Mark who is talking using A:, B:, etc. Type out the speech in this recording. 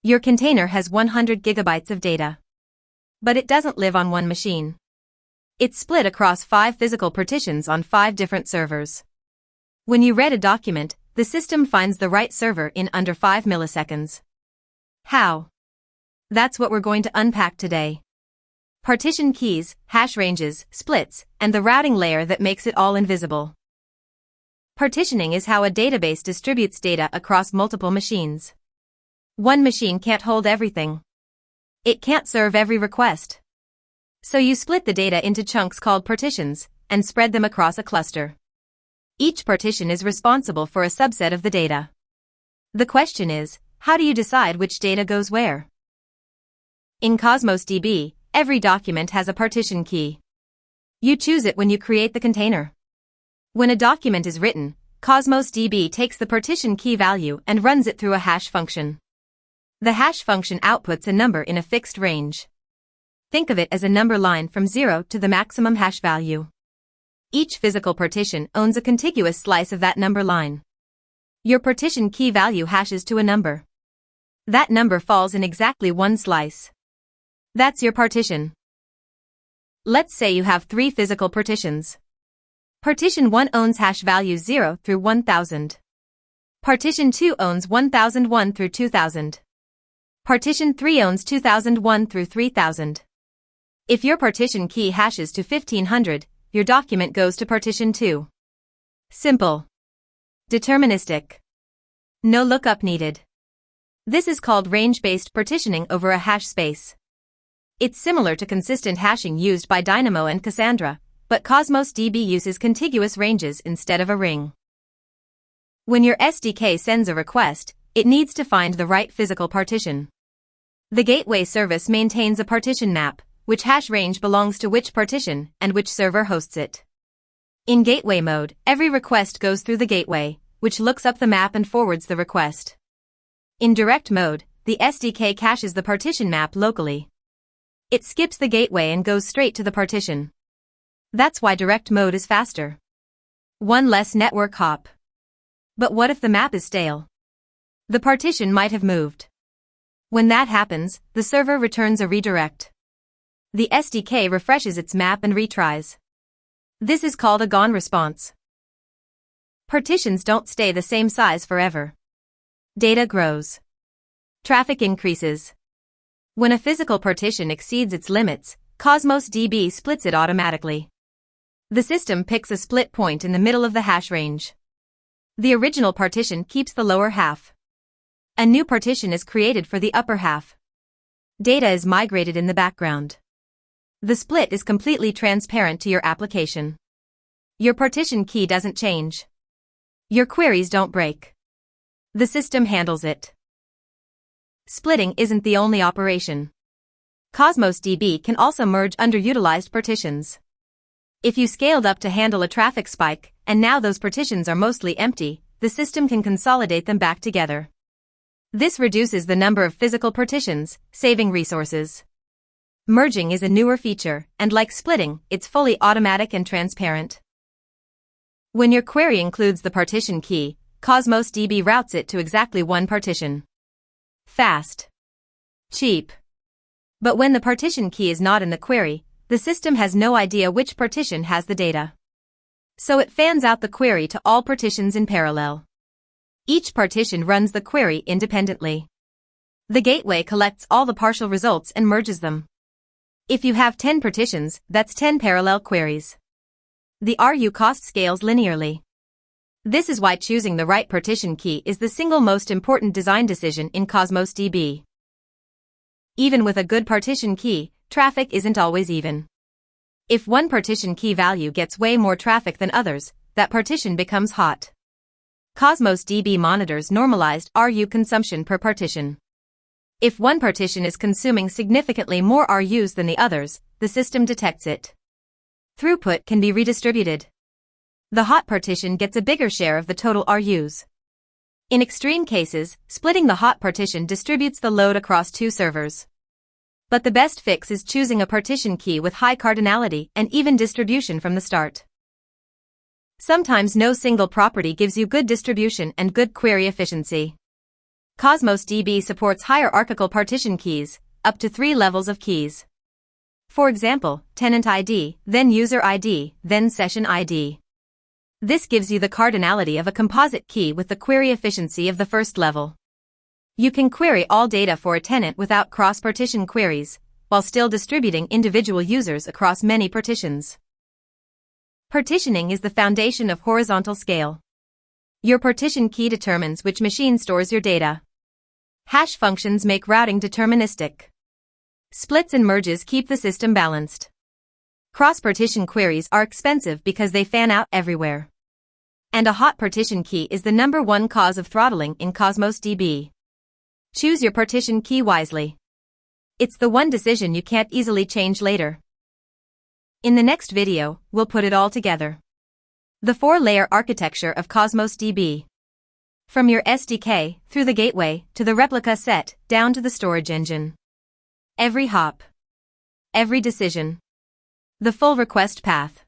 A: Your container has 100 gigabytes of data. But it doesn't live on one machine. It's split across 5 physical partitions on 5 different servers. When you read a document, the system finds the right server in under 5 milliseconds. How? That's what we're going to unpack today. Partition keys, hash ranges, splits, and the routing layer that makes it all invisible. Partitioning is how a database distributes data across multiple machines. One machine can't hold everything. It can't serve every request. So you split the data into chunks called partitions, and spread them across a cluster. Each partition is responsible for a subset of the data. The question is, how do you decide which data goes where? In Cosmos DB, every document has a partition key. You choose it when you create the container. When a document is written, Cosmos DB takes the partition key value and runs it through a hash function. The hash function outputs a number in a fixed range. Think of it as a number line from 0 to the maximum hash value. Each physical partition owns a contiguous slice of that number line. Your partition key value hashes to a number. That number falls in exactly one slice. That's your partition. Let's say you have 3 physical partitions. Partition 1 owns hash values 0 through 1000. Partition 2 owns 1001 through 2000. Partition 3 owns 2001 through 3000. If your partition key hashes to 1500, your document goes to partition 2. Simple. Deterministic. No lookup needed. This is called range-based partitioning over a hash space. It's similar to consistent hashing used by Dynamo and Cassandra, but Cosmos DB uses contiguous ranges instead of a ring. When your SDK sends a request, it needs to find the right physical partition. The gateway service maintains a partition map, which hash range belongs to which partition and which server hosts it. In gateway mode, every request goes through the gateway, which looks up the map and forwards the request. In direct mode, the SDK caches the partition map locally. It skips the gateway and goes straight to the partition. That's why direct mode is faster. One less network hop. But what if the map is stale? The partition might have moved. When that happens, the server returns a redirect. The SDK refreshes its map and retries. This is called a gone response. Partitions don't stay the same size forever. Data grows. Traffic increases. When a physical partition exceeds its limits, Cosmos DB splits it automatically. The system picks a split point in the middle of the hash range. The original partition keeps the lower half. A new partition is created for the upper half. Data is migrated in the background. The split is completely transparent to your application. Your partition key doesn't change. Your queries don't break. The system handles it. Splitting isn't the only operation. Cosmos DB can also merge underutilized partitions. If you scaled up to handle a traffic spike, and now those partitions are mostly empty, the system can consolidate them back together. This reduces the number of physical partitions, saving resources. Merging is a newer feature, and like splitting, it's fully automatic and transparent. When your query includes the partition key, Cosmos DB routes it to exactly one partition. Fast. Cheap. But when the partition key is not in the query, the system has no idea which partition has the data. So it fans out the query to all partitions in parallel. Each partition runs the query independently. The gateway collects all the partial results and merges them. If you have 10 partitions, that's 10 parallel queries. The RU cost scales linearly. This is why choosing the right partition key is the single most important design decision in Cosmos DB. Even with a good partition key, traffic isn't always even. If one partition key value gets way more traffic than others, that partition becomes hot. Cosmos DB monitors normalized RU consumption per partition. If one partition is consuming significantly more RUs than the others, the system detects it. Throughput can be redistributed. The hot partition gets a bigger share of the total RUs. In extreme cases, splitting the hot partition distributes the load across 2 servers. But the best fix is choosing a partition key with high cardinality and even distribution from the start. Sometimes no single property gives you good distribution and good query efficiency. Cosmos DB supports hierarchical partition keys, up to 3 levels of keys. For example, tenant ID, then user ID, then session ID. This gives you the cardinality of a composite key with the query efficiency of the first level. You can query all data for a tenant without cross-partition queries, while still distributing individual users across many partitions. Partitioning is the foundation of horizontal scale. Your partition key determines which machine stores your data. Hash functions make routing deterministic. Splits and merges keep the system balanced. Cross-partition queries are expensive because they fan out everywhere. And a hot partition key is the #1 cause of throttling in Cosmos DB. Choose your partition key wisely. It's the one decision you can't easily change later. In the next video, we'll put it all together. The 4-layer architecture of Cosmos DB. From your SDK, through the gateway, to the replica set, down to the storage engine. Every hop. Every decision. The full request path.